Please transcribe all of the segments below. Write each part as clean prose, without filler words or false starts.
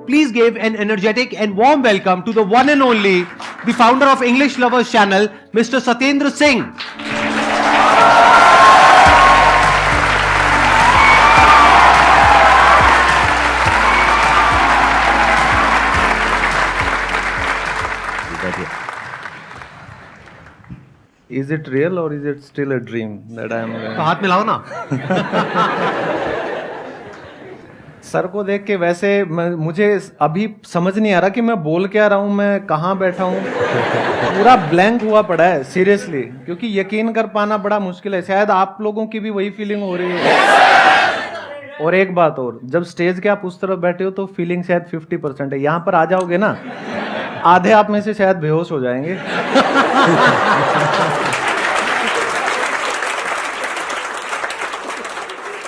Please give an energetic and warm welcome to the one and only, the founder of English Lovers Channel, Mr. Satyendra Singh. Is it real or is it still a dream that I am? तो हाथ मिलाओ ना. Sir को देख के वैसे मुझे अभी समझ नहीं आ रहा कि मैं बोल क्या रहा हूँ, मैं कहाँ बैठा हूँ. पूरा ब्लैंक हुआ पड़ा है सीरियसली, क्योंकि यकीन कर पाना बड़ा मुश्किल है. शायद आप लोगों की भी वही फीलिंग हो रही है. और एक बात और, जब स्टेज के आप उस तरफ बैठे हो तो फीलिंग शायद 50% है. यहाँ पर आ जाओगे ना, आधे आप में से शायद बेहोश हो जाएंगे.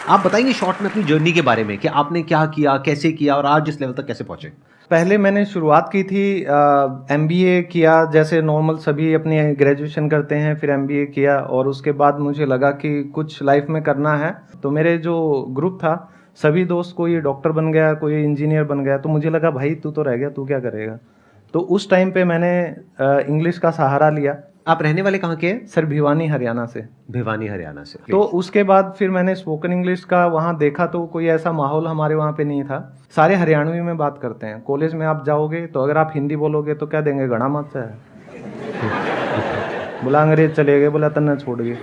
आप बताएंगे शॉर्ट में अपनी जर्नी के बारे में कि आपने क्या किया, कैसे किया और आज इस लेवल तक कैसे पहुंचे? पहले मैंने शुरुआत की थी, एमबीए किया, जैसे नॉर्मल सभी अपनी ग्रेजुएशन करते हैं, फिर एमबीए किया. और उसके बाद मुझे लगा कि कुछ लाइफ में करना है. तो मेरे जो ग्रुप था, सभी दोस्त, कोई डॉक्टर बन गया, कोई इंजीनियर बन गया. तो मुझे लगा भाई तू तो रह गया, तू क्या करेगा. तो उस टाइम पे मैंने इंग्लिश का सहारा लिया. आप रहने वाले कहाँ के हैं? सर भिवानी हरियाणा से. भिवानी हरियाणा से. तो उसके बाद फिर मैंने स्पोकन इंग्लिश का वहाँ देखा, तो कोई ऐसा माहौल हमारे वहाँ पे नहीं था. सारे हरियाणवी में बात करते हैं. कॉलेज में आप जाओगे तो अगर आप हिंदी बोलोगे तो क्या देंगे, गणा मत है. बोला अंग्रेज चले गए, बोला तन्ना छोड़ गए.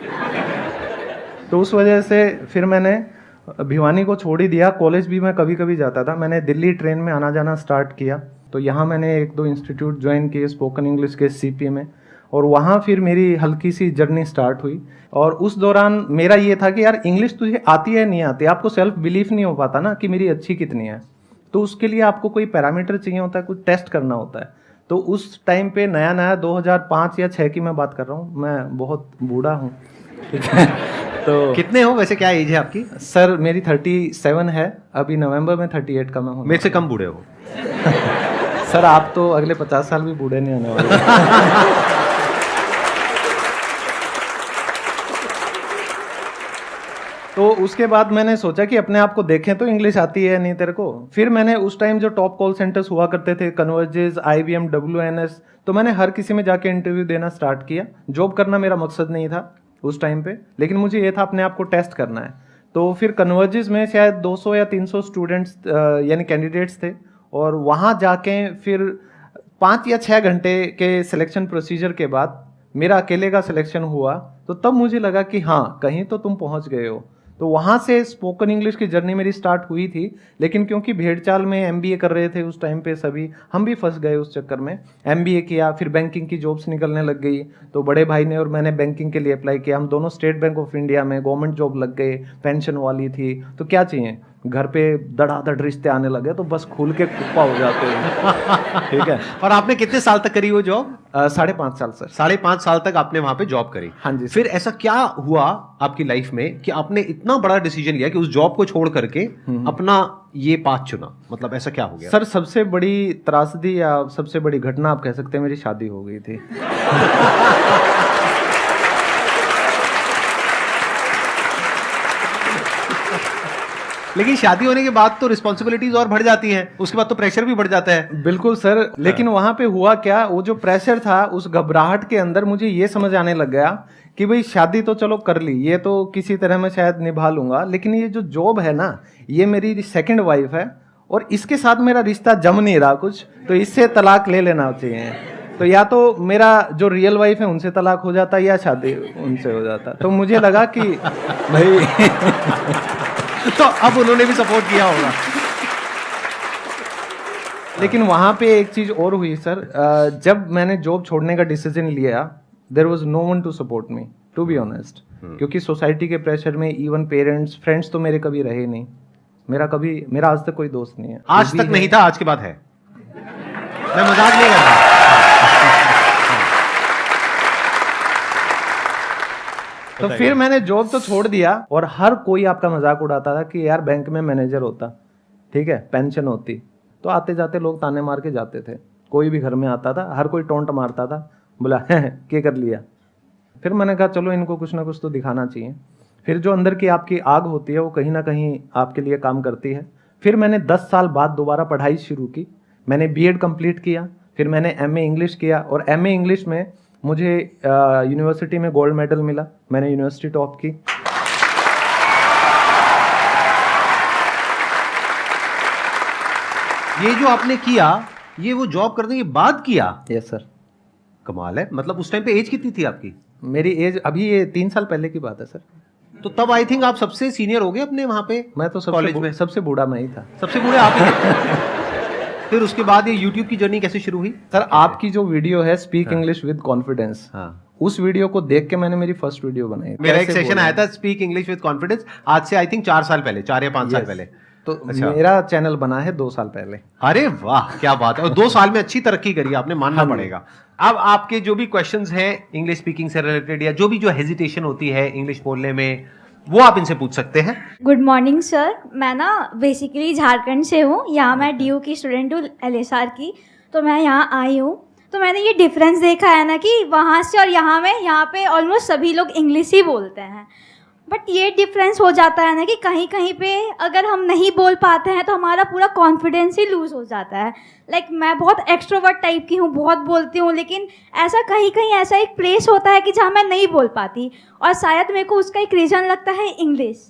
तो उस वजह से फिर मैंने भिवानी को छोड़ ही दिया. कॉलेज भी मैं कभी कभी जाता था. मैंने दिल्ली ट्रेन में आना जाना स्टार्ट किया. तो यहाँ मैंने 1-2 इंस्टीट्यूट ज्वाइन किए स्पोकन इंग्लिश के सीपी में, और वहाँ फिर मेरी हल्की सी जर्नी स्टार्ट हुई. और उस दौरान मेरा ये था कि यार इंग्लिश तुझे आती है नहीं आती, आपको सेल्फ बिलीफ नहीं हो पाता ना कि मेरी अच्छी कितनी है. तो उसके लिए आपको कोई पैरामीटर चाहिए होता है, कुछ टेस्ट करना होता है. तो उस टाइम पे नया नया 2005 या 6 की मैं बात कर रहा हूँ, मैं बहुत बूढ़ा हूँ. ठीक है. तो कितने हो वैसे, क्या एज है आपकी? सर मेरी 37 है. अभी नवंबर में 38 का मैं हूँ. मेरे से कम बूढ़े हो. सर आप तो अगले 50 साल भी बूढ़े नहीं होने वाले. तो उसके बाद मैंने सोचा कि अपने आप को देखें तो इंग्लिश आती है नहीं तेरे को. फिर मैंने उस टाइम जो टॉप कॉल सेंटर्स हुआ करते थे, कन्वर्जेस, IBM, WNS, तो मैंने हर किसी में जाके इंटरव्यू देना स्टार्ट किया. जॉब करना मेरा मकसद नहीं था उस टाइम पे, लेकिन मुझे ये था अपने आप को टेस्ट करना है. तो फिर कन्वर्जेस में शायद 200 या 300 स्टूडेंट्स यानी कैंडिडेट्स थे, और वहाँ जाके फिर 5 या 6 घंटे के सिलेक्शन प्रोसीजर के बाद मेरा अकेले का सिलेक्शन हुआ. तो तब मुझे लगा कि हाँ कहीं तो तुम पहुँच गए हो. तो वहाँ से स्पोकन इंग्लिश की जर्नी मेरी स्टार्ट हुई थी. लेकिन क्योंकि भेड़चाल में MBA कर रहे थे उस टाइम पे सभी, हम भी फंस गए उस चक्कर में. MBA किया, फिर बैंकिंग की जॉब्स निकलने लग गई. तो बड़े भाई ने और मैंने बैंकिंग के लिए अप्लाई किया. हम दोनों स्टेट बैंक ऑफ इंडिया में गवर्नमेंट जॉब लग गए, पेंशन वाली थी. तो क्या चाहिए, घर पे धड़ाधड़ रिश्ते आने लगे तो बस खुल के कुप्पा हो जाते हैं. ठीक है. और आपने कितने साल तक करी वो जॉब? 5.5 साल सर. 5.5 साल तक आपने वहां पे जॉब करी. हाँ जी. फिर ऐसा क्या हुआ आपकी लाइफ में कि आपने इतना बड़ा डिसीजन लिया कि उस जॉब को छोड़ करके अपना ये पाथ चुना? मतलब ऐसा क्या हो गया? सर सबसे बड़ी त्रासदी या सबसे बड़ी घटना आप कह सकते हैं, मेरी शादी हो गई थी. लेकिन शादी होने के बाद तो रिस्पॉन्सिबिलिटीज और बढ़ जाती हैं, उसके बाद तो प्रेशर भी बढ़ जाता है. बिल्कुल सर. लेकिन वहां पे हुआ क्या, वो जो प्रेशर था, उस घबराहट के अंदर मुझे ये समझ आने लग गया कि भाई शादी तो चलो कर ली, ये तो किसी तरह मैं शायद निभा लूंगा, लेकिन ये जो जॉब है ना, ये मेरी सेकंड वाइफ है और इसके साथ मेरा रिश्ता जम नहीं रहा कुछ, तो इससे तलाक ले लेना चाहिए. तो या तो मेरा जो रियल वाइफ है उनसे तलाक हो जाता या शादी उनसे हो जाता. तो मुझे लगा कि भाई तो अब उन्होंने भी सपोर्ट किया होगा. लेकिन वहां पे एक चीज और हुई सर. जब मैंने जॉब छोड़ने का डिसीजन लिया, there was no one to support me, to be honest. क्योंकि सोसाइटी के प्रेशर में इवन पेरेंट्स, फ्रेंड्स तो मेरे कभी रहे नहीं. मेरा आज तक कोई दोस्त नहीं है. आज तक नहीं था, आज के बाद है. मैं मजाक नहीं कर रहा. तो फिर मैंने जॉब तो छोड़ दिया, और हर कोई आपका मजाक उड़ाता था कि यार बैंक में मैनेजर होता, ठीक है, पेंशन होती. तो आते जाते लोग ताने मार के जाते थे. कोई भी घर में आता था, हर कोई टोंट मारता था, बोला क्या कर लिया. फिर मैंने कहा चलो इनको कुछ ना कुछ तो दिखाना चाहिए. फिर जो अंदर की आपकी आग होती है वो कहीं ना कहीं आपके लिए काम करती है. फिर मैंने 10 साल बाद दोबारा पढ़ाई शुरू की। मैंने बीएड कंप्लीट किया, फिर मैंने एमए इंग्लिश किया, और एमए इंग्लिश में मुझे यूनिवर्सिटी में गोल्ड मेडल मिला। मैंने यूनिवर्सिटी टॉप की। ये जो आपने किया, ये वो जॉब करने के बाद किया? Yes sir. कमाल है। मतलब उस टाइम पे एज कितनी थी आपकी? मेरी एज अभी ये 3 साल पहले की बात है सर। तो तब आई थिंक आप सबसे सीनियर हो गए अपने वहां पे? मैं तो कॉलेज में सबसे बूढ़ा मैं ही था। सबसे बूढ़े आप ही थे। फिर उसके बाद ये यूट्यूब की जर्नी कैसे शुरू हुई? सर आपकी जो वीडियो है स्पीक इंग्लिश विद कॉन्फिडेंस, उस वीडियो को देख के मैंने मेरी फर्स्ट वीडियो बनाई। मेरा एक सेशन आया था स्पीक इंग्लिश विद कॉन्फिडेंस, आज से आई थिंक 4 साल पहले, 4 या 5 साल पहले। तो अच्छा। मेरा चैनल बना है 2 साल पहले। अरे वाह, क्या बात है। और 2 साल में अच्छी तरक्की करी आपने, मानना पड़ेगा। अब आपके जो भी क्वेश्चंस हैं इंग्लिश स्पीकिंग से रिलेटेड, या जो भी जो हेजिटेशन होती है इंग्लिश बोलने में, वो आप इनसे पूछ सकते हैं। Good morning sir. मैं ना बेसिकली झारखंड से हूँ। यहाँ मैं डीयू की स्टूडेंट हूँ, एलएसआर की। तो मैं यहाँ आई हूँ, तो मैंने ये डिफरेंस देखा है ना कि वहाँ से और यहाँ में, यहाँ पे ऑलमोस्ट सभी लोग इंग्लिश ही बोलते हैं। बट ये डिफरेंस हो जाता है ना कि कहीं कहीं पे अगर हम नहीं बोल पाते हैं तो हमारा पूरा कॉन्फिडेंस ही लूज़ हो जाता है। लाइक मैं बहुत एक्सट्रोवर्ट टाइप की हूँ, बहुत बोलती हूँ, लेकिन ऐसा कहीं कहीं ऐसा एक प्लेस होता है कि जहाँ मैं नहीं बोल पाती, और शायद मेरे को उसका एक रीज़न लगता है इंग्लिश।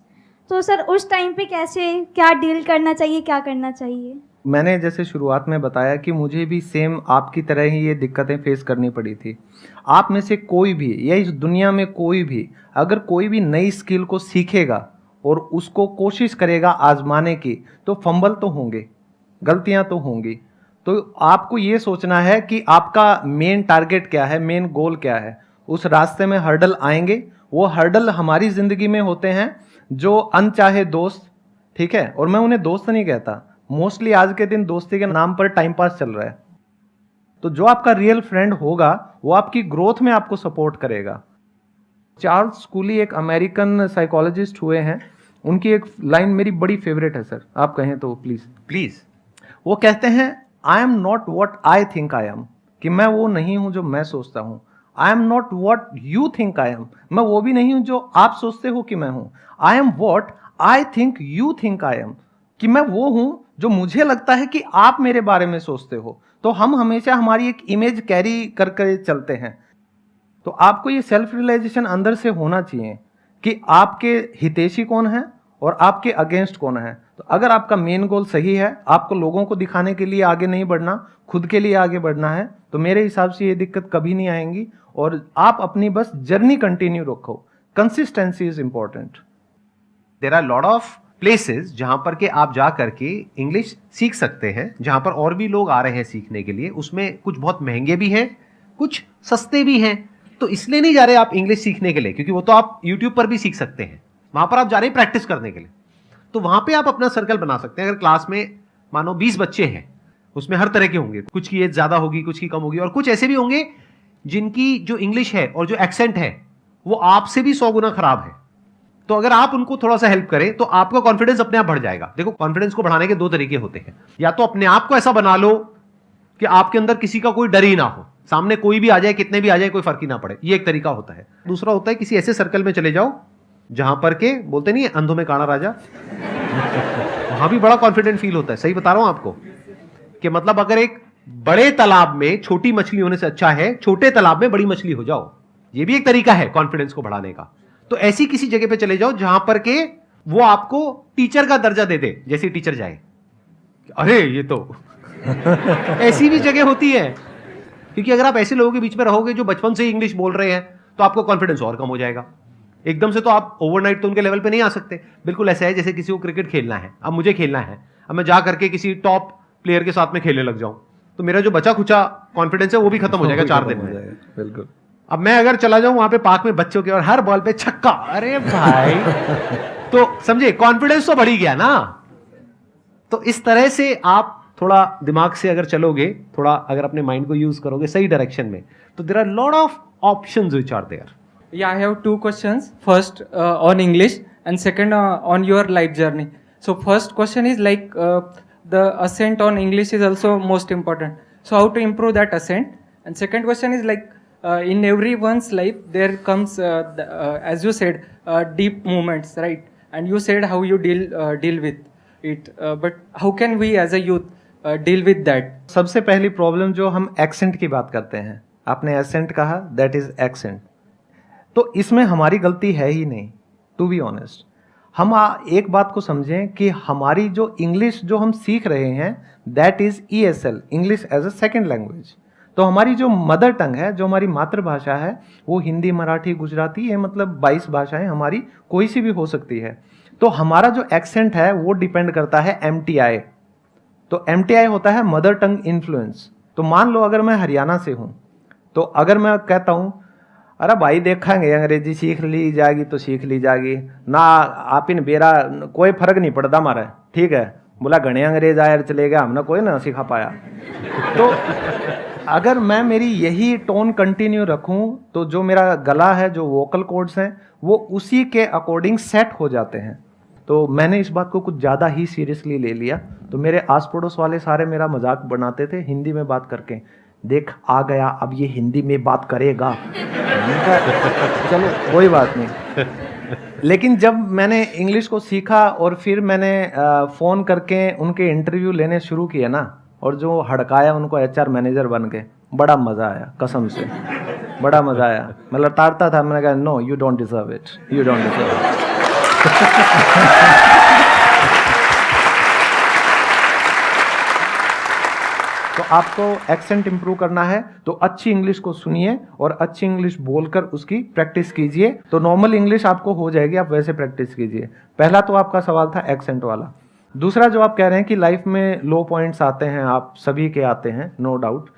तो सर उस टाइम पे कैसे, क्या डील करना चाहिए, क्या करना चाहिए? मैंने जैसे शुरुआत में बताया कि मुझे भी सेम आपकी तरह ही ये दिक्कतें फेस करनी पड़ी थी। आप में से कोई भी, या इस दुनिया में कोई भी, अगर कोई भी नई स्किल को सीखेगा और उसको कोशिश करेगा आजमाने की, तो फंबल तो होंगे, गलतियां तो होंगी। तो आपको ये सोचना है कि आपका मेन टारगेट क्या है, मेन गोल क्या है। उस रास्ते में हर्डल आएंगे, वो हर्डल हमारी ज़िंदगी में होते हैं जो अनचाहे दोस्त, ठीक है, और मैं उन्हें दोस्त नहीं कहता, मोस्टली आज के दिन दोस्ती के नाम पर टाइम पास चल रहा है। तो जो आपका रियल फ्रेंड होगा वो आपकी ग्रोथ में आपको सपोर्ट करेगा। चार्ल्स स्कूली एक अमेरिकन साइकोलॉजिस्ट हुए हैं, उनकी एक लाइन मेरी बड़ी फेवरेट है सर, आप कहें तो प्लीज। वो कहते हैं, I am not what I think I am, कि मैं वो नहीं हूं जो मैं सोचता हूं। I am not what you think I am, मैं वो भी नहीं हूं जो आप सोचते हो कि मैं हूं। I am what I think you think I am, कि मैं वो हूं जो मुझे लगता है कि आप मेरे बारे में सोचते हो। तो हम हमेशा हमारी एक इमेज कैरी करके चलते हैं। तो आपको ये सेल्फ रियलाइजेशन अंदर से होना चाहिए कि आपके हितैषी कौन है और आपके अगेंस्ट कौन है। तो अगर आपका मेन गोल सही है, आपको लोगों को दिखाने के लिए आगे नहीं बढ़ना, खुद के लिए आगे बढ़ना है, तो मेरे हिसाब से ये दिक्कत कभी नहीं आएंगी। और आप अपनी बस जर्नी कंटिन्यू रखो। Consistency is important. There are lot of places जहां पर के आप जा करके इंग्लिश सीख सकते हैं, जहां पर और भी लोग आ रहे हैं सीखने के लिए। उसमें कुछ बहुत महंगे भी हैं, कुछ सस्ते भी हैं। तो इसलिए नहीं जा रहे आप इंग्लिश सीखने के लिए, क्योंकि वो तो आप यूट्यूब पर भी सीख सकते हैं। वहां पर आप जा रहे हैं प्रैक्टिस करने के लिए। तो वहां पे आप अपना सर्कल बना सकते हैं। अगर क्लास में मानो 20 बच्चे हैं, उसमें हर तरह के होंगे, कुछ की एज ज्यादा होगी, कुछ की कम होगी, और कुछ ऐसे भी होंगे जिनकी जो इंग्लिश है और जो एक्सेंट है वो आपसे भी 100 गुना खराब है। तो अगर आप उनको थोड़ा सा हेल्प करें तो आपका कॉन्फिडेंस अपने आप बढ़ जाएगा। देखो, कॉन्फिडेंस को बढ़ाने के 2 तरीके होते हैं। या तो अपने आप को ऐसा बना लो कि आपके अंदर किसी का कोई डर ही ना हो, सामने कोई भी आ जाए, कितने भी आ जाए, कोई फर्क ही ना पड़े। ये एक तरीका होता है। दूसरा होता है किसी ऐसे सर्कल में चले जाओ जहां पर के बोलते नहीं है अंधों में काना राजा, वहां भी बड़ा कॉन्फिडेंट फील होता है। सही बता रहा हूं आपको कि मतलब अगर एक बड़े तालाब में छोटी मछली होने से अच्छा है छोटे तालाब में बड़ी मछली हो जाओ। ये भी एक तरीका है कॉन्फिडेंस को बढ़ाने का। तो ऐसी किसी जगह पे चले जाओ जहां पर के वो आपको टीचर का दर्जा दे दे। जैसे टीचर जाए, अरे ये तो ऐसी भी जगह होती है। क्योंकि अगर आप ऐसे लोगों के बीच में रहोगे जो बचपन से ही इंग्लिश बोल रहे हैं, तो आपको कॉन्फिडेंस और कम हो जाएगा। एकदम से तो आप ओवरनाइट तो उनके लेवल पे नहीं आ सकते। बिल्कुल ऐसा है जैसे किसी को क्रिकेट खेलना है, अब मुझे खेलना है, अब मैं जा करके किसी टॉप प्लेयर के साथ में खेलने लग जाऊं, तो मेरा जो बचा खुचा कॉन्फिडेंस है वो भी खत्म हो जाएगा 4 दिन में। बिल्कुल। अब मैं अगर चला जाऊं वहां पे पार्क में बच्चों के और हर बॉल पे छक्का, अरे भाई तो समझे कॉन्फिडेंस तो बढ़ ही गया ना। तो इस तरह से आप थोड़ा दिमाग से अगर चलोगे, थोड़ा अगर अपने माइंड को यूज करोगे सही डायरेक्शन में, तो there are lot of options which are there. Yeah, I have 2 questions. First on English and second on your life journey. So first question is like the accent on English is also most important. So how to improve that accent? And second question is like in everyone's life there comes as you said deep moments, right? And you said how you deal with. it, but how can we as a youth deal with that? सबसे पहली problem जो हम accent की बात करते हैं, आपने accent कहा, दैट इज एक्सेंट। तो इसमें हमारी गलती है ही नहीं, टू बी ऑनेस्ट। हम एक बात को समझें कि हमारी जो इंग्लिश जो हम सीख रहे हैं that is ESL, English as a second language. तो हमारी जो मदर टंग है, जो हमारी मातृभाषा है, वो हिंदी, मराठी, गुजराती, ये मतलब 22 भाषाएं हमारी कोई सी भी हो सकती है। तो हमारा जो एक्सेंट है वो डिपेंड करता है MTI। तो MTI होता है मदर टंग इन्फ्लुएंस। तो मान लो अगर मैं हरियाणा से हूँ, तो अगर मैं कहता हूँ अरे भाई देखेंगे अंग्रेजी सीख ली जाएगी तो सीख ली जाएगी ना, आप इन बेरा कोई फर्क नहीं पड़ता हमारा, ठीक है, बोला घने अंग्रेज आयर चले गया, हमने कोई ना सिखा पाया। तो अगर मैं मेरी यही टोन कंटिन्यू रखूं तो जो मेरा गला है, जो वोकल कॉर्ड्स हैं, वो उसी के अकॉर्डिंग सेट हो जाते हैं। तो मैंने इस बात को कुछ ज़्यादा ही सीरियसली ले लिया। तो मेरे आस पड़ोस वाले सारे मेरा मजाक बनाते थे हिंदी में बात करके, देख आ गया अब ये हिंदी में बात करेगा। चलो कोई बात नहीं। लेकिन जब मैंने इंग्लिश को सीखा और फिर मैंने फ़ोन करके उनके इंटरव्यू लेने शुरू किए ना, और जो हड़काया उनको HR मैनेजर बन के, बड़ा मज़ा आया, कसम से बड़ा मज़ा आया। मैं लताड़ता था, मैंने कहा no you don't deserve it, you don't deserve it. तो आपको एक्सेंट इंप्रूव करना है तो अच्छी इंग्लिश को सुनिए और अच्छी इंग्लिश बोलकर उसकी प्रैक्टिस कीजिए, तो नॉर्मल इंग्लिश आपको हो जाएगी, आप वैसे प्रैक्टिस कीजिए। पहला तो आपका सवाल था एक्सेंट वाला। दूसरा जो आप कह रहे हैं कि लाइफ में लो पॉइंट्स आते हैं, आप सभी के आते हैं, नो डाउट।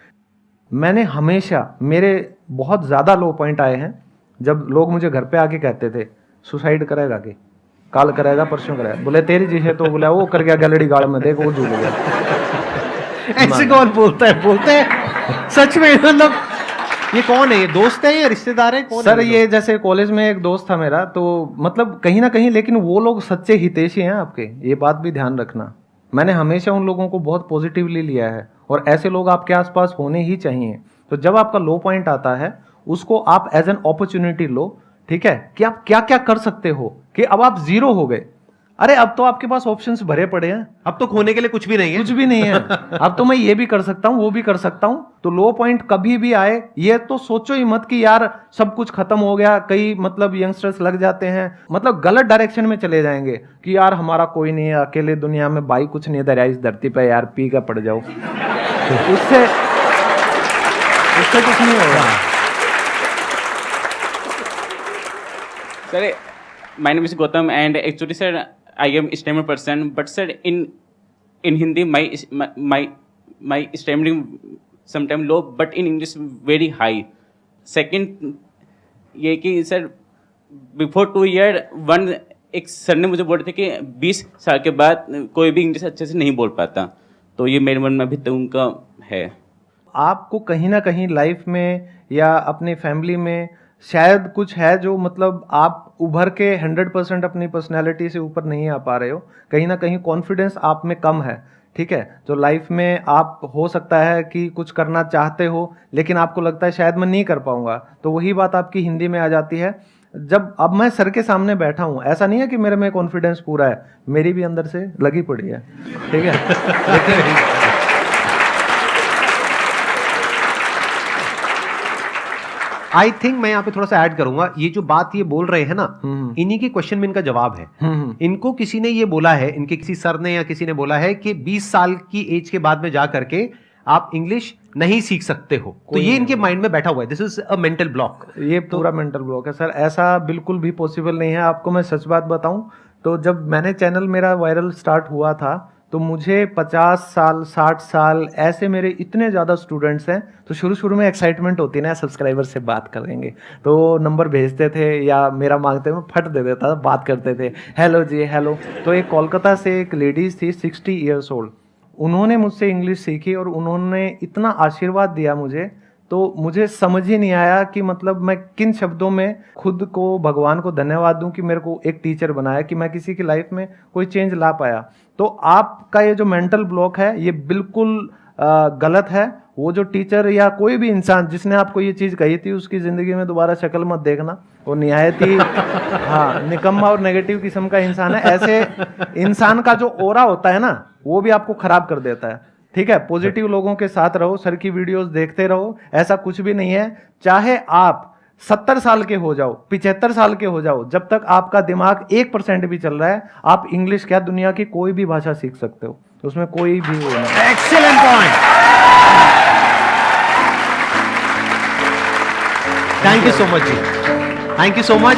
मैंने हमेशा, मेरे बहुत ज़्यादा लो पॉइंट आए हैं जब लोग मुझे घर पे आके कहते थे सुसाइड करेगा कि काल करेगा परसों करेगा, बोले तेरी जी है तो बोला वो कर गया गलड़ी गाड़ में, देखो वो झूल गया। ऐसे कौन बोलता है? बोलते हैं सच में? मतलब ये कौन है? ये दोस्त है या रिश्तेदार है? कौन सर है? ये जैसे कॉलेज में एक दोस्त था मेरा, तो मतलब कहीं ना कहीं, लेकिन वो लोग सच्चे हितैषी हैं आपके, ये बात भी ध्यान रखना। मैंने हमेशा उन लोगों को बहुत पॉजिटिवली लिया है और ऐसे लोग आपके आसपास होने ही चाहिए। तो जब आपका लो पॉइंट आता है उसको आप एज एन अपॉर्चुनिटी लो, ठीक है, कि आप क्या क्या कर सकते हो, कि अब आप जीरो हो गए, अरे अब तो आपके पास ऑप्शंस भरे पड़े हैं, अब तो खोने के लिए कुछ भी नहीं है, कुछ भी नहीं है। अब तो मैं ये भी कर सकता हूँ, वो भी कर सकता हूँ। तो लो पॉइंट कभी भी आए ये तो सोचो ही मत कि यार सब कुछ खत्म हो गया। कई मतलब यंगस्टर्स लग जाते हैं, मतलब गलत डायरेक्शन में चले जाएंगे कि यार हमारा कोई नहीं है, अकेले दुनिया में भाई कुछ नहीं दरिया इस धरती पे, यार पी का पड़ जाओ। उससे कुछ नहीं होगा। Sir, my name is Gautam, and actually, sir, I am a stammer person. But sir, in Hindi, my stammering sometimes low, but in English very high. Second, ये कि sir, before 2 year, एक सर ने मुझे बोला था कि 20 साल के बाद कोई भी इंग्लिश अच्छे से नहीं बोल पाता। तो ये मेरे मन में अभी तक उनका है। आपको कहीं ना कहीं लाइफ में या अपनी फैमिली में शायद कुछ है जो मतलब आप उभर के 100% अपनी पर्सनैलिटी से ऊपर नहीं आ पा रहे हो, कहीं ना कहीं कॉन्फिडेंस आप में कम है, ठीक है। तो लाइफ में आप हो सकता है कि कुछ करना चाहते हो लेकिन आपको लगता है शायद मैं नहीं कर पाऊंगा, तो वही बात आपकी हिंदी में आ जाती है। जब अब मैं सर के सामने बैठा हूँ, ऐसा नहीं है कि मेरे में कॉन्फिडेंस पूरा है, मेरी भी अंदर से लगी पड़ी है, ठीक है। लेकिन आई थिंक मैं यहाँ पे थोड़ा सा ऐड करूंगा, ये जो बात ये बोल रहे हैं ना, इन्हीं के क्वेश्चन में इनका जवाब है। इनको किसी ने ये बोला है, इनके किसी सर ने या किसी ने बोला है कि 20 साल की एज के बाद में जा करके आप इंग्लिश नहीं सीख सकते हो, तो ये इनके माइंड में बैठा हुआ है। This is a mental block. ये पूरा मेंटल ब्लॉक है सर, ऐसा बिल्कुल भी पॉसिबल नहीं है। आपको मैं सच बात बताऊं तो जब मैंने चैनल मेरा वायरल स्टार्ट हुआ था तो मुझे 50 साल 60 साल ऐसे मेरे इतने ज़्यादा स्टूडेंट्स हैं, तो शुरू में एक्साइटमेंट होती है ना, सब्सक्राइबर से बात करेंगे, तो नंबर भेजते थे या मेरा मांगते मैं फट दे देता था, बात करते थे, हेलो जी हेलो। तो एक कोलकाता से एक लेडीज़ थी 60 ईयर्स ओल्ड, उन्होंने मुझसे इंग्लिश सीखी और उन्होंने इतना आशीर्वाद दिया मुझे, तो मुझे समझ ही नहीं आया कि मतलब मैं किन शब्दों में खुद को भगवान को धन्यवाद दूं कि मेरे को एक टीचर बनाया, कि मैं किसी की लाइफ में कोई चेंज ला पाया। तो आपका ये जो मेंटल ब्लॉक है ये बिल्कुल गलत है वो जो टीचर या कोई भी इंसान जिसने आपको ये चीज कही थी उसकी जिंदगी में दोबारा शक्ल मत देखना, वो निहायत ही हाँ निकम्मा और नेगेटिव किस्म का इंसान है। ऐसे इंसान का जो ओरा होता है ना वो भी आपको खराब कर देता है। ठीक है, पॉजिटिव लोगों के साथ रहो, सर की वीडियोस देखते रहो, ऐसा कुछ भी नहीं है। चाहे आप 70 साल के हो जाओ, 75 साल के हो जाओ, जब तक आपका दिमाग 1% भी चल रहा है, आप इंग्लिश क्या दुनिया की कोई भी भाषा सीख सकते हो, उसमें कोई भी वो नहीं। Excellent point, thank you so much जी, थैंक यू सो मच।